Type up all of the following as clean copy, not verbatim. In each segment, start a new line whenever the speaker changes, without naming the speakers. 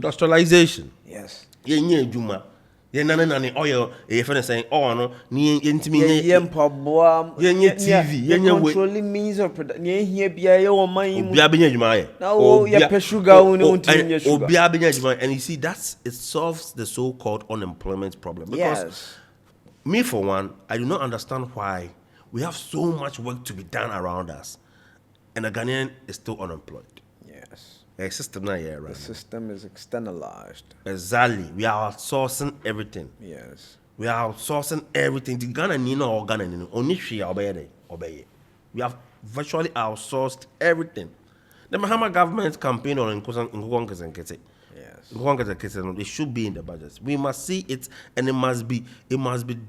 Industrialization.
Yes.
Yenye juma. Yenane oil. You're saying, oh no, ni intimi
yenye
TV.
Yenye controlling means of production. Yenye biya o man.
Obia binya juma.
Now ya pe sugar sugar.
And you see, it solves the so-called unemployment problem. Because
yes.
Me, for one, I do not understand why we have so much work to be done around us, and a Ghanaian is still unemployed.
Yes.
The system not here, right?
The system is externalized.
Exactly. We are outsourcing everything.
Yes.
We are outsourcing everything. The Ghana Nino or Ghana Nino. Only she obey. We have virtually outsourced everything. The Mahama government campaign on Nkukong. Yes. It should be in the budget. We must see it, and it must be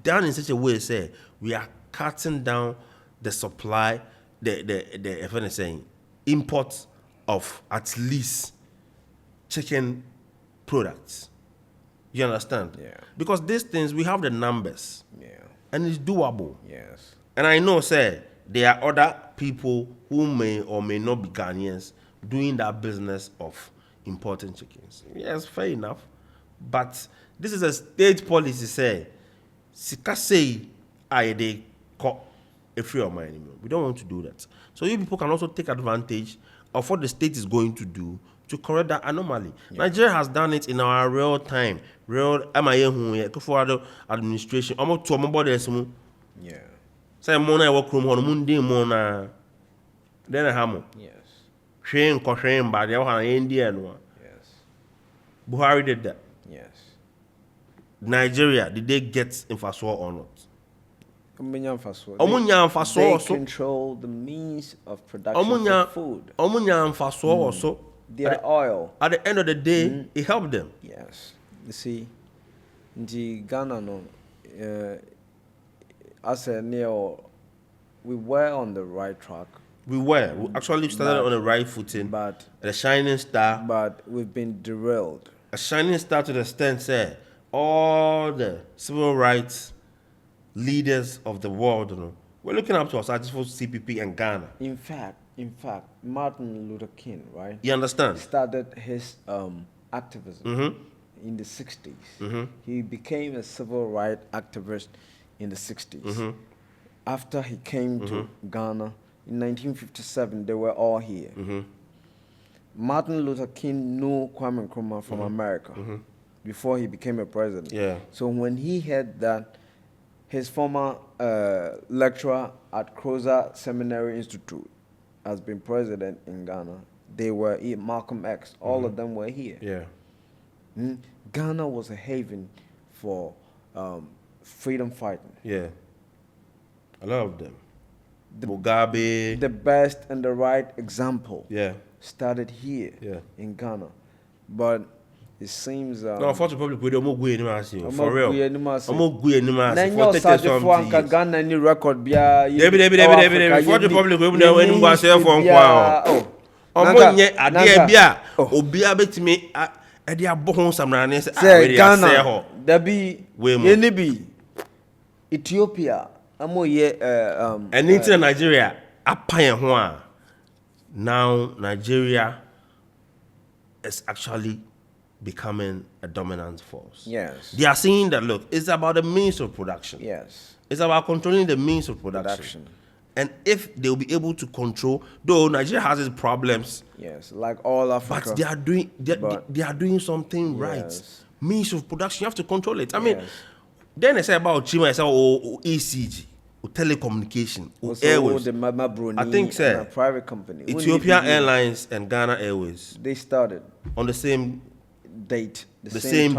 done in such a way. Say we are cutting down the supply, if I'm saying import of at least chicken products. You understand?
Yeah.
Because these things we have the numbers.
Yeah.
And it's doable.
Yes.
And I know, say there are other people who may or may not be Ghanaians doing that business of importing chickens. Yes, fair enough. But this is a state policy, say, Sika say, they call a free of mine anymore. We don't want to do that. So you people can also take advantage of what the state is going to do to correct that anomaly. Yeah. Nigeria has done it in our real time. Real administration. Almost to a
yeah.
Say, Mona work room on Mundi Mona. Then a hammer.
Yes.
Train, by the Indian one.
Yes.
Buhari did that.
Yes.
Nigeria, did they get infrastructure or not?
They control the means of production of food. Their oil.
At the end of the day, it helped them.
Yes. You see, in Ghana, no, as a neo, we were on the right track.
We actually started on the right footing.
But
a shining star.
But we've been derailed.
A shining star to the extent, say, all the civil rights leaders of the world, we're looking up to us as for CPP and Ghana.
In fact, Martin Luther King, right?
You understand?
Started his activism in the 60s. He became a civil rights activist in the 60s. After he came to Ghana in 1957, they were all here. Martin Luther King knew Kwame Nkrumah from America before he became a president.
Yeah.
So when he heard that his former lecturer at Colossal Seminary Institute has been president in Ghana, they were here. Malcolm X, all of them were here.
Yeah.
Ghana was a haven for freedom fighting.
Yeah. A lot of them. Mugabe.
The best and the right example.
Yeah.
Started here.
Yeah.
In Ghana, but it seems.
No, for the public, we don't go anymore. For real. I'm not going anymore.
For 30 years. Ghana any record bia.
For the public, we don't even go say for nkwa. Omo nye ade bia obia betimi e dia bohon samra ne
say Ghana. There be any be Ethiopia. Amo ye
and into Nigeria apan ho a. Now Nigeria is actually becoming a dominant force.
Yes.
They are saying that, look, it's about the means of production.
Yes.
It's about controlling the means of production. And if they'll be able to control, though Nigeria has its problems.
Yes, like all Africa.
But they are doing something right. Means of production, you have to control it. I mean, then they say about Chima, I say, ECG. Telecommunication, airways. I think, sir,
a private company.
Ethiopian Airlines and Ghana Airways.
They started
on the same
date,
the same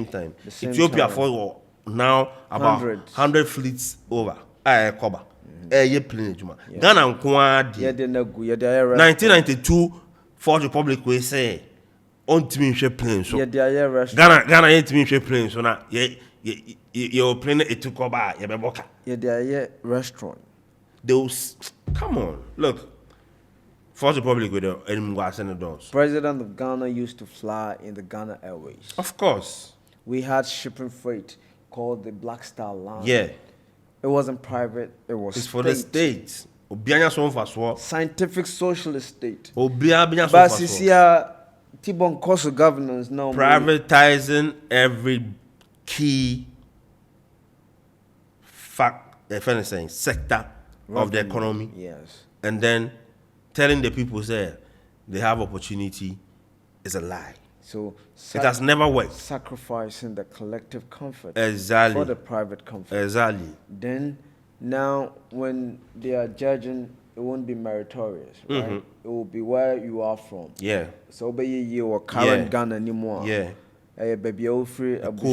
time. Ethiopia for now about 100 fleets over. Koba. Plane. Ghana 1992 Fourth Republic we say on to me plane. So Ghana ain't me plane. So now your plane it took over boka.
Yeah, restaurant.
Those come on, look. Fourth Republic with the doors.
President of Ghana used to fly in the Ghana Airways.
Of course.
We had shipping freight called the Black Star Line.
Yeah.
It wasn't private, it's
for the state.
Scientific socialist state.
But
Sisia Tibon cost of governance now.
Privatizing every key sector of the economy.
Yes.
And then telling the people say they have opportunity is a lie.
So
it has never worked.
Sacrificing the collective comfort
exactly
for the private comfort.
Exactly.
Then now when they are judging, it won't be meritorious, right? It will be where you are from.
Yeah.
So be you or current Ghana anymore.
Yeah.
Baby, you free
Yeah. But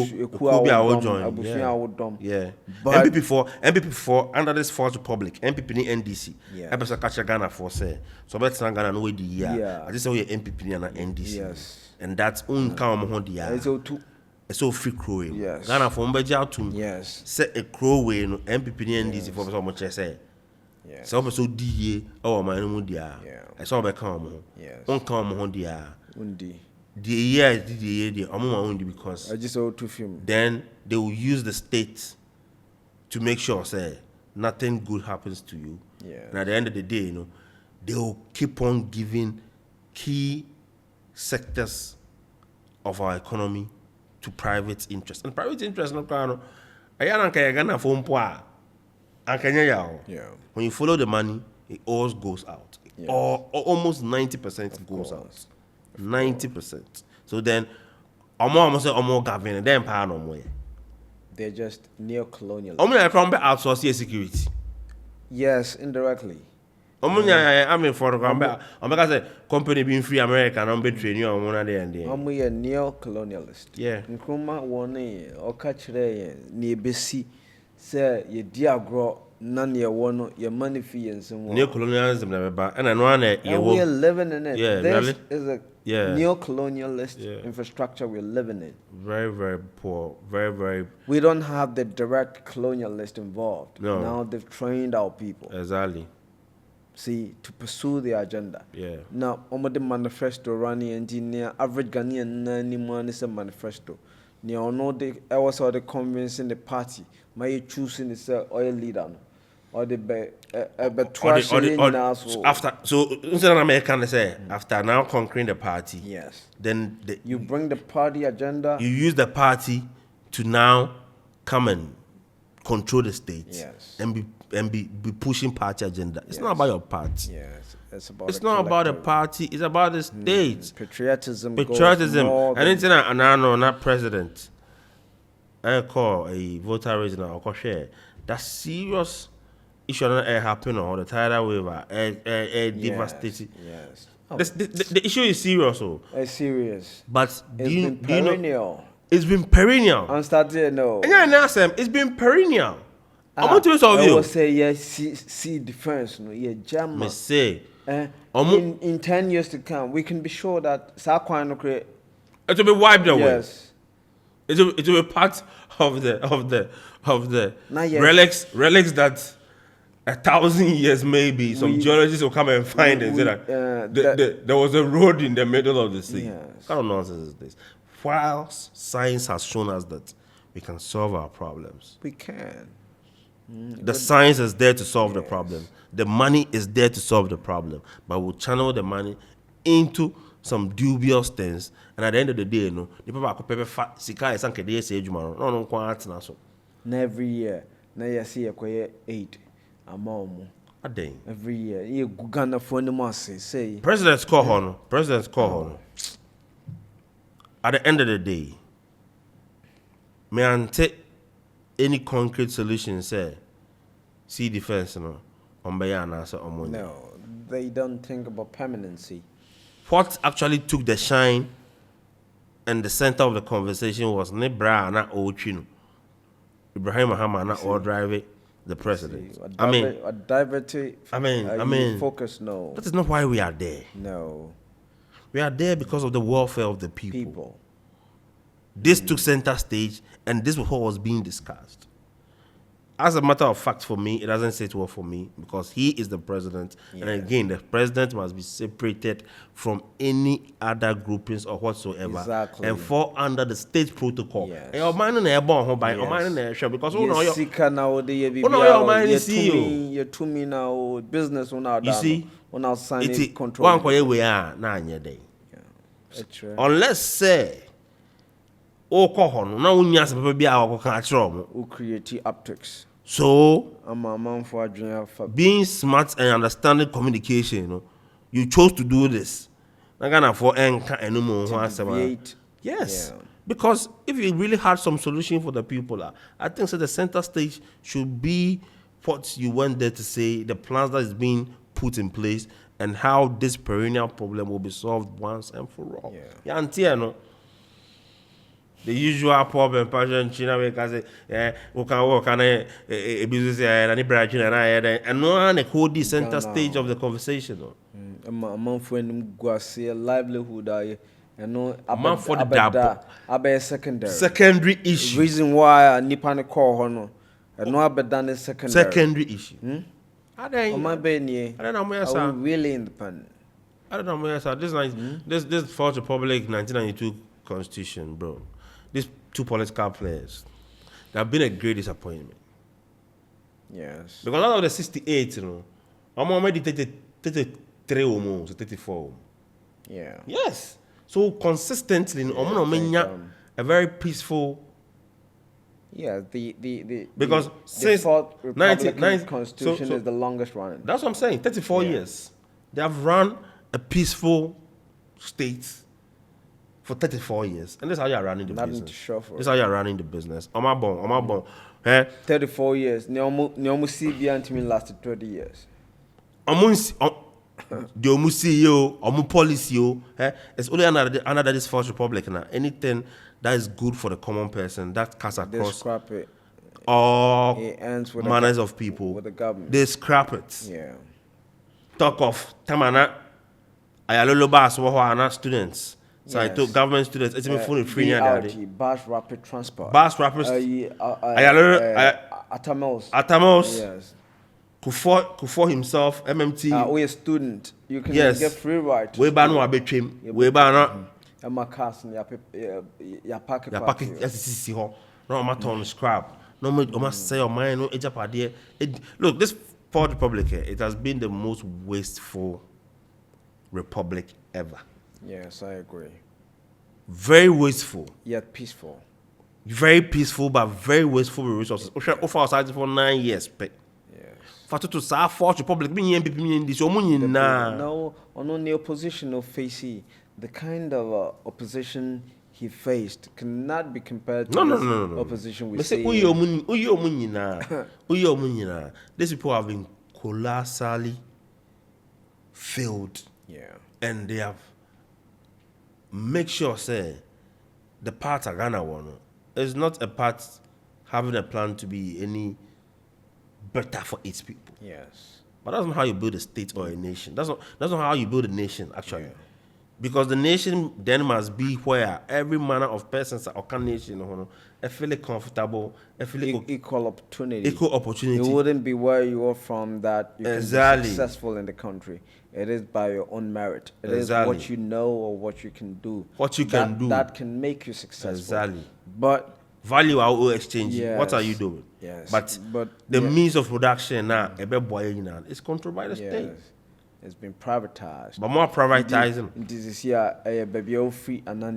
MPP for under this Fourth Republic, MPP ni NDC.
Yeah.
Episode catch Ghana for say. So let's Ghana no way the year.
Yeah.
I just say we MPP ni and NDC.
Yes.
And that's count on the year. It's all free crowing.
Yes.
Ghana for Mbeja to
yes.
Set a crowing no MPP ni NDC for so much say.
Yes.
So so DA oh my no dia. I saw be come.
Yes.
On come on dia.
Undi.
The year is the year because
I just owe to film.
Then they will use the state to make sure say nothing good happens to you.
Yeah.
And at the end of the day, they will keep on giving key sectors of our economy to private interests. And private interests no kano. Yeah. When you follow the money, it always goes out.
Yes.
Or almost 90% goes out. 90%. So then, almost government, then power no more.
They're just neo-colonial.
Outsource security.
Yes, indirectly.
I mean, for the company being free America, and I'm betraying you on one day and day.
I'm a neo-colonialist.
Yeah.
Nkrumah one or catch there near BC. Say ye dear grow. None your one your money fee and some
neo-colonialism never and I know
we are living in it.
Yeah,
this
really?
is a neo-colonialist infrastructure we're living in.
Very, very poor. Very, very.
We don't have the direct colonialist involved.
No.
Now they've trained our people.
Exactly.
See, to pursue their agenda.
Yeah.
Now, the manifesto running engineer average Ghanaian nani man is a manifesto. Now, no, I was all the convincing the party. My choosing is oil leader. Or the
after so instead of American say after now conquering the party,
yes,
then
you bring the party agenda.
You use the party to now come and control the states,
yes,
and be pushing party agenda. It's not about your party.
Yes,
it's not about the party. It's about the states.
Patriotism,
and anything. And I know not president. I call a voter raising or share. That's serious. It should not happen all the tidal wave, devastating.
Yes.
The issue is serious,
It's serious.
But
been perennial.
It's been perennial.
I'm starting no.
It's been perennial. I want to solve
you. I will
say
yes. See difference. No, yeah, German.
Me say.
In 10 years to come, we can be sure that Sakwan will create.
It will be wiped away.
Yes.
It will be part of the relics that. 1,000 years maybe some geologists will come and find and say that there was a road in the middle of the sea.
Yes.
What kind of nonsense is this? Whilst science has shown us that we can solve our problems.
We can.
The science is there to solve the problem. The money is there to solve the problem. But we'll channel the money into some dubious things. And at the end of the day, the people are going to
every year, now you see a 8. Every year, you Ghana for the mass say.
President's call on. At the end of the day, may I take any concrete solution? Say, see defense, no.
No, they don't think about permanency.
What actually took the shine and the center of the conversation was Nebra and Ochino. Ibrahim Muhammad not all driving. The president.
Focus. No.
That is not why we are there.
No.
We are there because of the welfare of the people. This took center stage, and this was what was being discussed. As a matter of fact, for me, it doesn't sit well for me because he is the president. Yeah. And again, the president must be separated from any other groupings or whatsoever.
Exactly.
And fall under the state protocol.
Yes.
Because
you're to me now business on our
you see
on our signing control.
One way we are now. Unless say, oh, kohon, no one yas be our control.
Who create optics.
So,
I'm a man for a
being smart and understanding communication, you know, you chose to do this. Not gonna for anymore.
deviate.
Yes.
Yeah.
Because if you really had some solution for the people, I think so the center stage should be what you went there to say, the plans that is being put in place, and how this perennial problem will be solved once and for all.
Yeah.
Yeah, no. The usual problem, passion, China, we can say, we can work on a business and any branch and no one hold the center stage of the conversation.
A man for him go see a livelihood. I know
Man for the dab.
Abe secondary.
Secondary issue.
Reason why Nippon call hono. I know abe done is secondary.
Secondary issue.
I don't know. Really independent.
I don't know, sir. This Fourth Republic 1992 Constitution, bro. These two political players, they have been a great disappointment.
Yes.
Because out of the 68, you know, I'm already 33 or more, 34.
Yeah.
Yes. So consistently, a very peaceful.
Yeah,
because
since the Fourth Republican
19
Constitution is the longest running.
That's what I'm saying. 34 years. They have run a peaceful state for 34 years. And this is how you're running the business. This is how you're running the business. On my bone.
34 years. Nyomu CBA until lasted 30 years.
The CEO, policy, it's only another this Fourth Republic now. Anything that is good for the common person, that cuts across
they scrap it.
All
it ends with
manners of people.
With the government.
They scrap it.
Yeah.
Talk of Tamana, I students. So I took government students. It's even free
BRT, Bus Rapid Transport.
Bus Rapid. Atamos.
Yes.
Kufor himself, MMT.
We a student. You can get free ride.
We ban no between. We ban no.
And my cars ya pack.
Ya pack. Yes, no matter on scrap. No must say your mind. No ejapade. Look, this Fourth Republic, it has been the most wasteful republic ever.
Yes, I agree.
Very wasteful.
Yet peaceful.
Very peaceful, but very wasteful with resources. Offer outside for 9 years. Fatu to sa Fourth Republic, me this
no, on the opposition of Facey, the kind of opposition he faced cannot be compared to the opposition we see.
These people have been colossally failed.
Yeah.
And they have make sure say the part of Ghana one is not a part having a plan to be any better for its people.
Yes.
But that's not how you build a state or a nation. That's not how you build a nation, actually. Because the nation then must be where every manner of persons or nation feel comfortable, feel
equal opportunity.
Equal opportunity.
It wouldn't be where you are from that you can be successful in the country. It is by your own merit. It is what you know or what you can do.
What you can do.
That can make you successful.
Exactly.
But
value our exchange.
Yes.
What are you doing?
Yes.
But the means of production now, is controlled by the state.
It's been privatized.
But more privatizing.
This is here a baby free and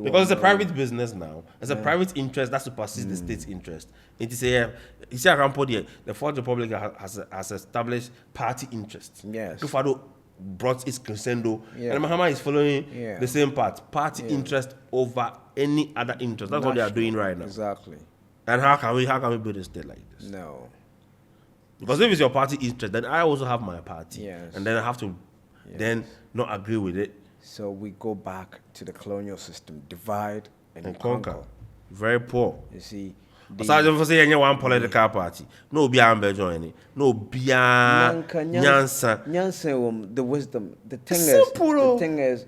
because it's a private business now. It's a private interest that supersedes the state's interest. It is a you see around the Fourth Republic has established party interest.
Yes.
Kufado brought its crescendo. And Mahama is following the same path. Party interest over any other interest. That's what they are doing right now.
Exactly.
And how can we build a state like this?
No.
Because if it's your party interest, then I also have my party.
Yes.
And then I have to then not agree with it.
So we go back to the colonial system, divide and conquer.
Very poor.
You see,
aside from saying one political party, no be joining, no be Nyansa,
the wisdom. The thing is,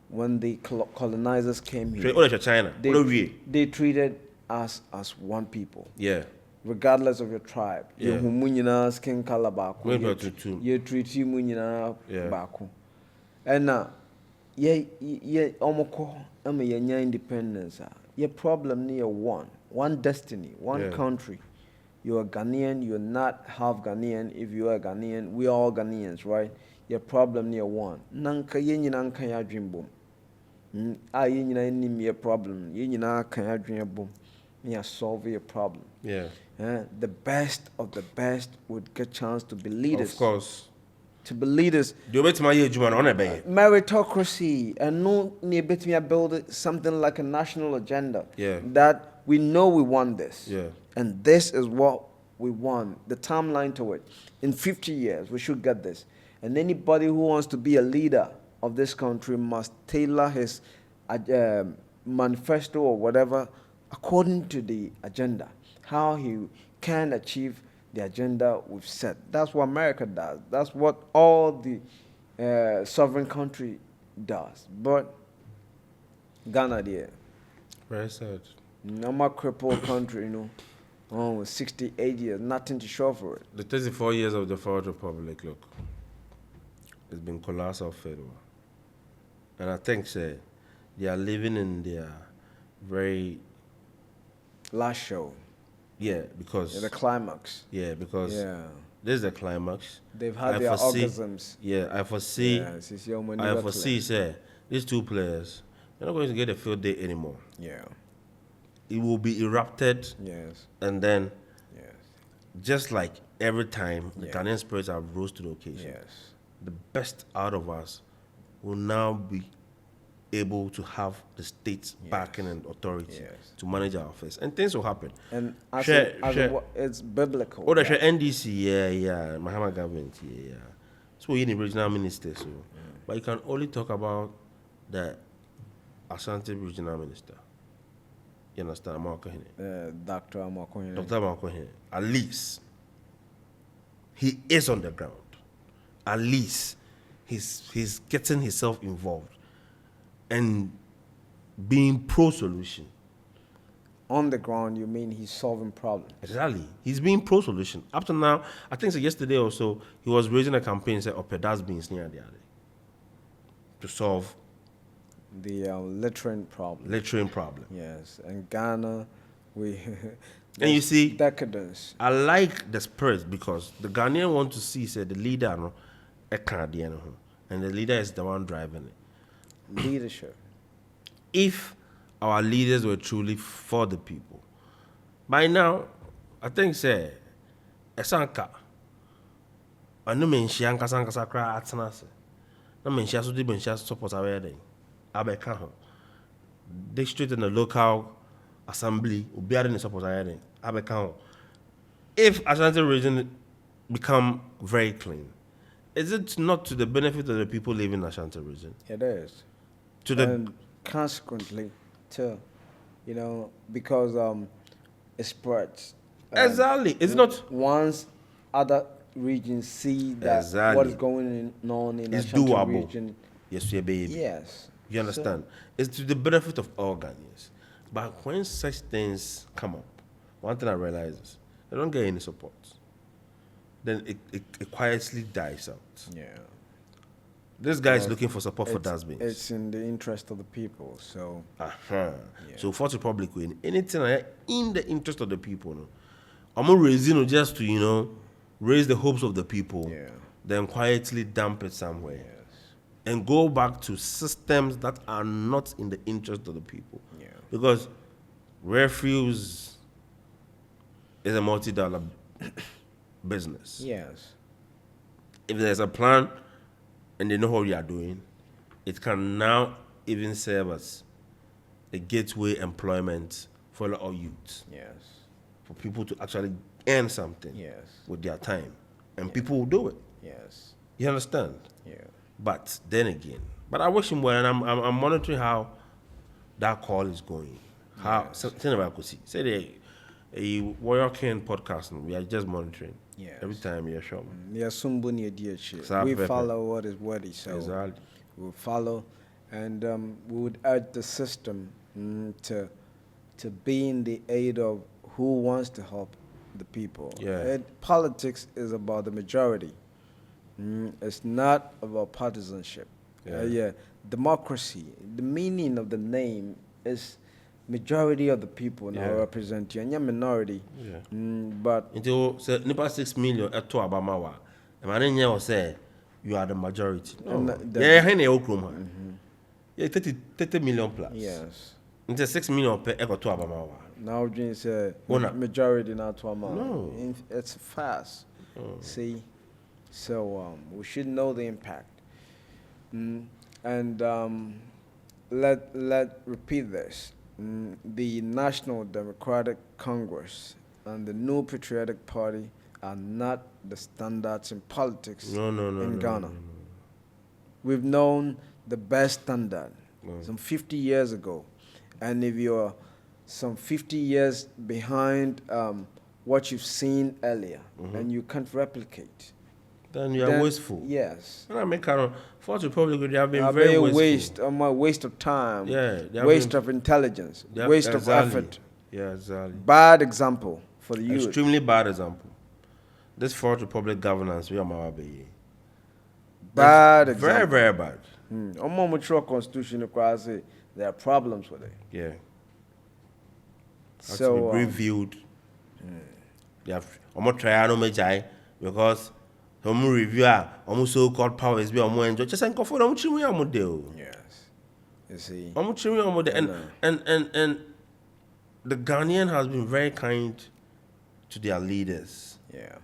when the colonizers came here,
China,
they treated us as one people.
Yeah.
Regardless of your tribe, you skin color baku, you treat you baku, and now, omoko, independence. Your problem near one destiny, one country. You're a Ghanaian, you're not half Ghanaian. If you are Ghanaian, we are all Ghanaians, right? your problem near one. Nanka yen nanka ya dream boom. Yen nim your problem. Yen can ya dream boom. You solve your problem.
Yeah.
The best of the best would get chance to be leaders.
Of course.
To be leaders.
Do you bet my age man on a bay?
Meritocracy and no near bet me build something like a national agenda.
Yeah.
That we know we want this.
Yeah.
And this is what we want. The timeline to it. In 50 years, we should get this. And anybody who wants to be a leader of this country must tailor his manifesto or whatever according to the agenda, how he can achieve the agenda we've set. That's what America does. That's what all the sovereign country does. But Ghana, there,
very sad.
Normal crippled country, 68 years, nothing to show for it.
The 34 years of the Fourth Republic, look, it's been colossal failure. And I think, they are living in their very
last show.
Yeah, because
the climax.
Yeah, because this is the climax.
They've had their orgasms.
Yeah, I foresee. These two players, they're not going to get a field day anymore.
Yeah.
It will be erupted.
Yes.
And then, just like every time, the Ghanaian spirits have rose to the occasion.
Yes.
The best out of us will now be able to have the state's backing and authority to manage our affairs, and things will happen.
And it's biblical.
Oh, that's NDC, Mahama government, So you're the regional minister, so, but you can only talk about the Ashanti regional minister. You understand,
Dr. Amakohene.
Dr. Amakohene, at least he is on the ground. At least he's getting himself involved and being pro-solution.
On the ground, you mean he's solving problems?
Exactly. He's being pro-solution. Up to now, I think yesterday or so, he was raising a campaign saying, that's being near the other to solve
the littering problem.
Littering problem.
Yes. And Ghana,
and you see,
decadence.
I like the spirit because the Ghanaian want to see, the leader, and the leader is the one driving it.
Leadership.
If our leaders were truly for the people, by now, I think Esanka, I know Menshianka Sanka Sakra Atsanase. No Menshiasu di Menshiasu support our day. Abeka. District in the local assembly will be in support our day. Abeka. If Ashanti region become very clean, is it not to the benefit of the people living in Ashanti region?
It is.
And
consequently, too, because it spreads.
Exactly. It's not
once other regions see that what is going on in
it's
Ashanti
doable.
Region.
Yes, yeah, baby.
Yes.
You understand? It's to the benefit of all Ghanaians. But when such things come up, one thing I realize is they don't get any support. Then it quietly dies out.
Yeah.
This guy is looking for support for dustbins.
It's in the interest of the people, so.
So Fourth Republic win anything in the interest of the people. No? I'm raising just to raise the hopes of the people.
Yeah.
Then quietly dump it somewhere. Yes. And go back to systems that are not in the interest of the people.
Yeah.
Because refuse is a multi-dollar business.
Yes.
If there's a plan and they know what you are doing, it can now even serve as a gateway employment for all youth.
Yes.
For people to actually earn something with their time. And people will do it.
Yes.
You understand?
Yeah.
But then again, I wish him well, and I'm monitoring how that call is going. How I could see. Say a Warrior King podcast, we are just monitoring.
Yes.
Every time you're sure.
We follow what is worthy, so
exactly.
We'll follow, and we would urge the system to be in the aid of who wants to help the people.
Yeah.
Politics is about the majority. It's not about partisanship. Democracy. The meaning of the name is majority of the people now represent you, and you're minority. But
until 6 million at Abamawa, and I didn't say you are the majority.
And
No.
the-
Yeah, yeah, 30 million plus.
Yes.
Into 6 million per echo to Abamawa.
Now, James
Ona.
majority not to amount.
No.
It's fast. See, so we should know the impact. And let repeat this. The National Democratic Congress and the New Patriotic Party are not the standards in politics
No,
in Ghana.
no.
We've known the best standard some 50 years ago. And if you're some 50 years behind what you've seen earlier and you can't replicate,
Then you are wasteful.
Yes.
And I make a Fourth Republic, they have been
A
very wasteful.
waste of time,
Yeah, they have
waste
been-
of intelligence,
Yeah,
waste of
exactly.
effort.
Yeah, exactly.
Bad example for the youth.
Extremely bad example. This Fourth Republic governance, we are Mawabe.
Bad
Very,
example.
very bad.
More mature constitution requires say there are problems with it.
Yeah. Has
So
to be reviewed. They have almost trial no majai because some reviewer almost so-called powers be almost enjoy. Just go for them chimney amode.
yes, you see,
Almost chimney amode. And the Ghanaian has been very kind to their leaders.
yeah,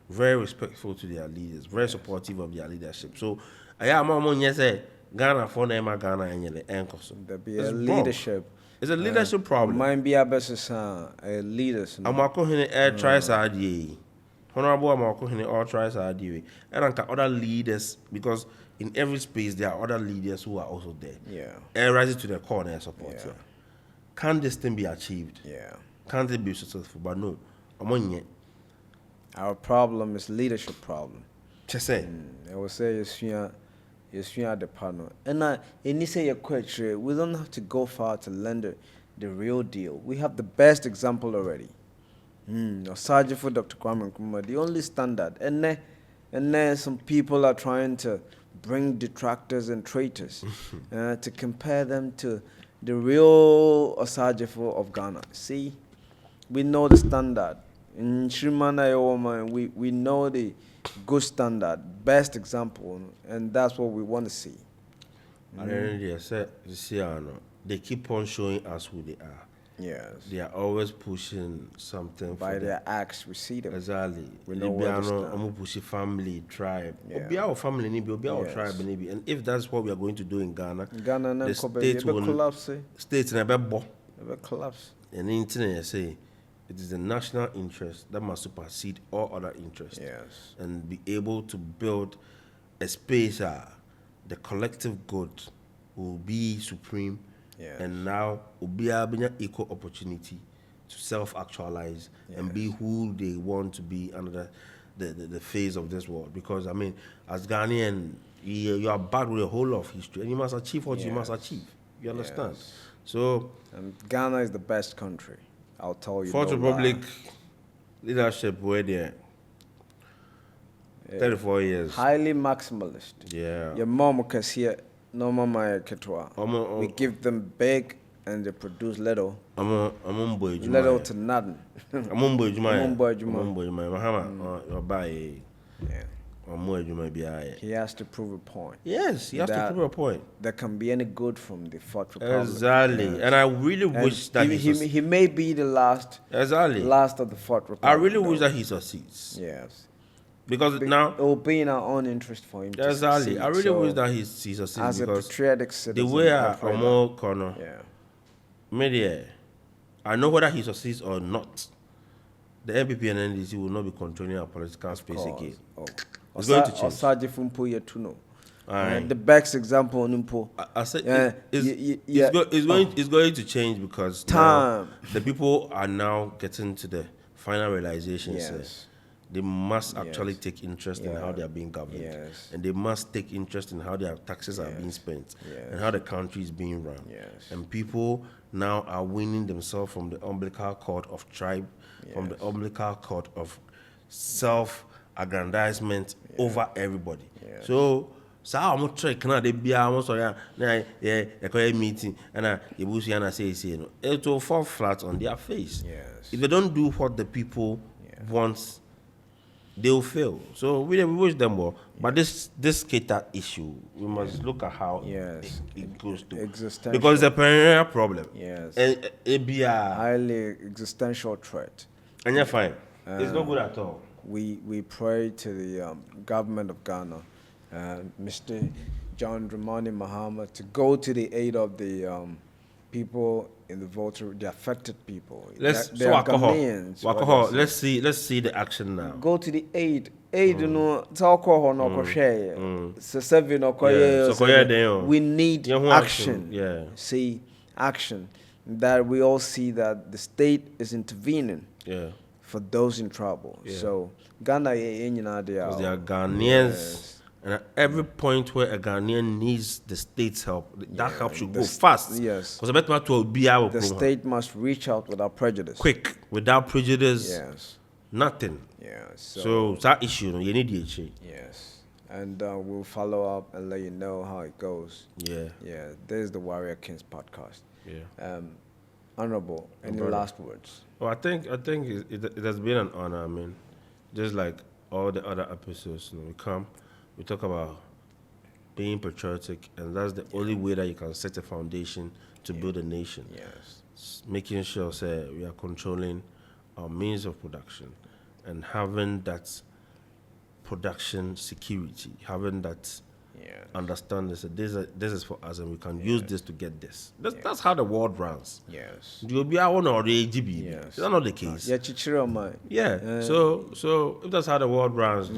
Very respectful to their leaders, very supportive of their leadership. So, I am on say Ghana for them, Ghana and the encoso.
there be
It's
a
wrong.
leadership.
It's a leadership problem.
Mind be a best leaders.
I'm going to air tries RDA. Honorable, I'm going to all tries RDA. And other leaders, because in every space there are other leaders who are also there.
Yeah,
Air rises to the corner and support.
Yeah.
Yeah. Can this thing be achieved?
yeah.
Can't it be successful? But no, I'm on yet.
Our problem is leadership problem.
Just say.
I would say you swing at the partner. And you say you're quite sure. We don't have to go far to learn the real deal. We have the best example already. Sergeant for Dr. Kwame Nkrumah, the only standard. And then some people are trying to bring detractors and traitors to compare them to the real Osajifo of Ghana. See, we know the standard. In Shrimana, we know the good standard, best example, and that's what we want to see.
And then they said, you see, they keep on showing us who they are.
Yes.
They are always pushing something
By
for
their acts, we see them.
Exactly.
We know where to stand.
I'm pushing family, tribe.
Yeah.
Be our family, be our
Yes.
tribe, and if that's what we are going to do in Ghana,
Ghana
the
and
state will
collapse.
States in a bebo.
Collapse.
And the internet say it is the national interest that must supersede all other interests.
Yes.
And be able to build a space the collective good will be supreme.
Yes.
And now will be having equal opportunity to self-actualize and be who they want to be under the phase of this world. Because I mean, as Ghanaian, you are back with a whole lot of history, and you must achieve what you must achieve. You understand?
Yes.
So,
And Ghana is the best country. I'll tell you.
Fourth
no
Republic
lie.
leadership were there 34 years.
Highly maximalist.
Yeah.
Your mom can see it. No mama ketwa.
I'm
We give them big and they produce little.
on boy.
Little to nothing.
I'm on boy.
I'm on boy, Juma.
I'm on boy. Mahama, you're by.
Yeah.
I'm more Juma be.
He has to prove a point.
Yes, he has to
That-
prove a point.
There can be any good from the Fourth Republic.
Exactly.
Yes.
And I really
And
wish that
he may be the last
exactly.
of the Fourth Republic.
I really wish
though.
that he succeeds.
Yes.
Because now,
It will be in our own interest for him to
exactly.
succeed.
I really
So,
wish that he succeeds
as a
because
patriotic
the
citizen,
way
I
I
pray
am
that-
more corner,
Yeah.
media, I know whether he succeeds or not. The NPP and NDC will not be controlling our political space again.
Oh.
It's going to change.
Osaje Fumpo Yetuno.
Aye.
The best example on Impo.
I said
Yeah,
it's going to change because now
Time.
the people are now getting to the final realization.
Yes.
They must actually
Yes.
take interest in how they are being governed.
Yes.
And they must take interest in how their taxes are being spent
Yes.
and how the country is being run.
Yes.
And people now are winning themselves from the umbilical cord of tribe, from the umbilical cord of self-aggrandizement over everybody.
Yes.
So, I'm not trying to be almost a meeting and it will fall flat on their face.
Yes.
If they don't do what the people want they'll fail. So we wish them well. But this cater issue, we must look at how
Yes.
it goes to.
Existential.
Because it's a perennial problem.
Yes.
And it be a
highly existential threat.
and you're fine. It's not good at all.
We pray to the government of Ghana, Mr. John Dramani Mahama, to go to the aid of the people in the affected people. They are Ghanaians.
Let's see the action now.
Go to the aid. Aid, talk no share. We need action.
Yeah.
See, action. That we all see that the state is intervening.
Yeah.
For those in trouble.
Yeah.
So Ghana,
they are Ghanaians. Yes. And at every point where a Ghanaian needs the state's help, that help should go fast.
Yes.
Because
the state must reach out without prejudice.
Quick, without prejudice.
Yes.
Nothing.
Yeah.
So that issue, you need the issue.
Yes. And we'll follow up and let you know how it goes.
Yeah.
Yeah. This is the Warrior Kings podcast.
Yeah.
Honorable, any last words?
Well, I think it has been an honor. I mean, just like all the other episodes, we talk about being patriotic, and that's the only way that you can set a foundation to build a nation.
Yes.
Making sure, we are controlling our means of production and having that production security, having that understanding. So this is for us, and we can use this to get this. That's how the world runs.
Yes.
You'll be our or the AGB. Yes. That's not the case. Yeah. So if that's how the world runs,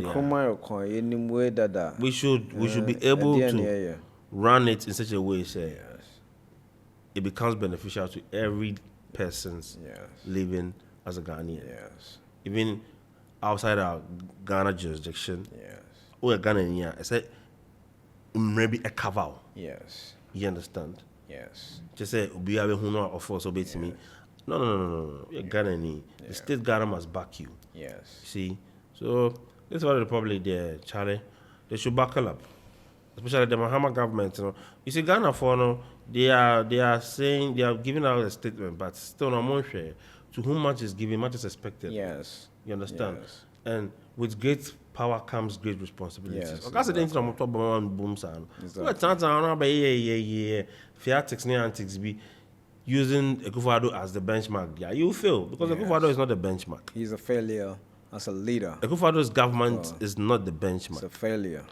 we should be able to run it in such a way, it becomes beneficial to every person's living as a Ghanaian.
Yes.
Even outside our Ghana jurisdiction.
Yes.
Or Ghanaian, I said maybe a cover.
Yes.
You understand?
Yes.
Just say be able to know offer so to me. No. You're Ghanaian. The state Ghana must back you.
Yes.
See? So this is what the Republic there, Charlie. They should buckle up. Especially the Mahama government, You see, Ghana they are saying, they are giving out a statement, but still not more share. To whom much is given, much is expected.
Yes.
You understand? Yes. And with great power comes great responsibilities.
Yes,
that's the thing I'm talking about boom sound. Fiatics near antics be using Akufo-Addo as the benchmark. Yeah, you fail because Akufo-Addo is not the benchmark.
He's a failure as a leader.
Akufo-Addo's government is not the benchmark.
It's a failure.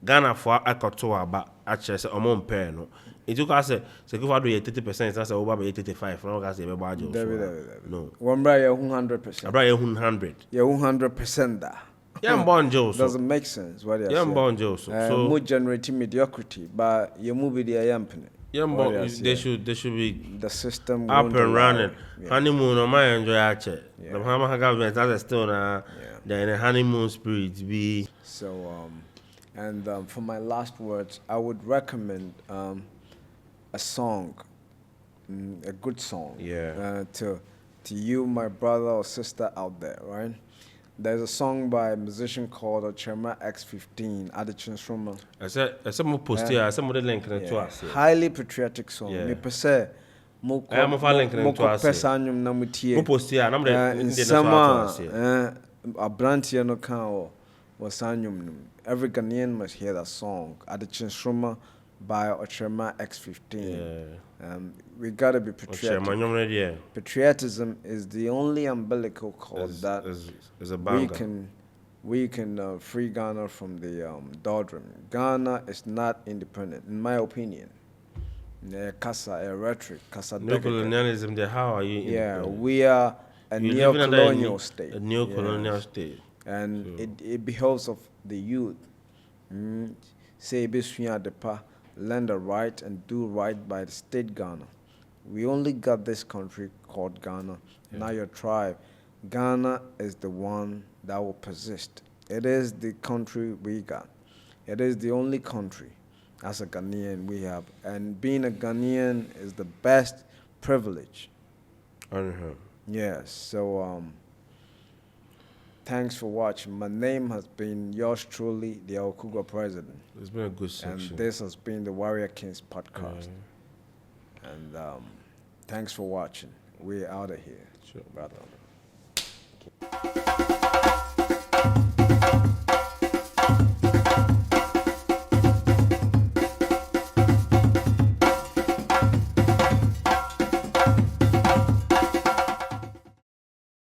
Ghana for Akotoa, but actually, it's a month pair. No, it took us a Akufo-Addo 30%. That's over 85. No, guys, no.
One brother 100%.
I brought 100.
Yeah, 100% that.
Yeah, I'm born Joe.
Doesn't make sense. What you
yeah, I'm born Joe.
So more generating mediocrity, but you move with the yamping.
Yeah, they should be
the system
up and running. Yeah. Honeymoon on my enjoy actually. The Bahama government that's still then a honeymoon spirit be.
So and for my last words, I would recommend a song, a good song.
Yeah.
To you, my brother or sister out there, right? There's a song by a musician called Ochema X15, Adichin Shruma.
I said more post here, some of the link to us.
Highly patriotic song. Me per se, mo
I am a link to us.
Pesanyum namutie.
Mo post here, I'm
in summer, a brand here no can was sanyum. Every Ghanaian must hear that song, Adichin Shruma by Ochema X15. We gotta be patriotic. Patriotism is the only umbilical cord that we can free Ghana from the doldrum. Ghana is not independent, in my opinion. Kasa rhetoric, kasa
neocolonialism. How are you?
Yeah, we are a neo-colonial state.
A neo-colonial state,
and it behoves of the youth. Say learn the right and do right by the state Ghana. We only got this country called Ghana. Now your tribe. Ghana is the one that will persist. It is the country we got. It is the only country as a Ghanaian we have. And being a Ghanaian is the best privilege. Yes. So thanks for watching. My name has been yours truly, the Okugwa President.
It's been a good section.
And this has been the Warrior Kings podcast. And thanks for watching. We're out of here.
Sure.
Brother.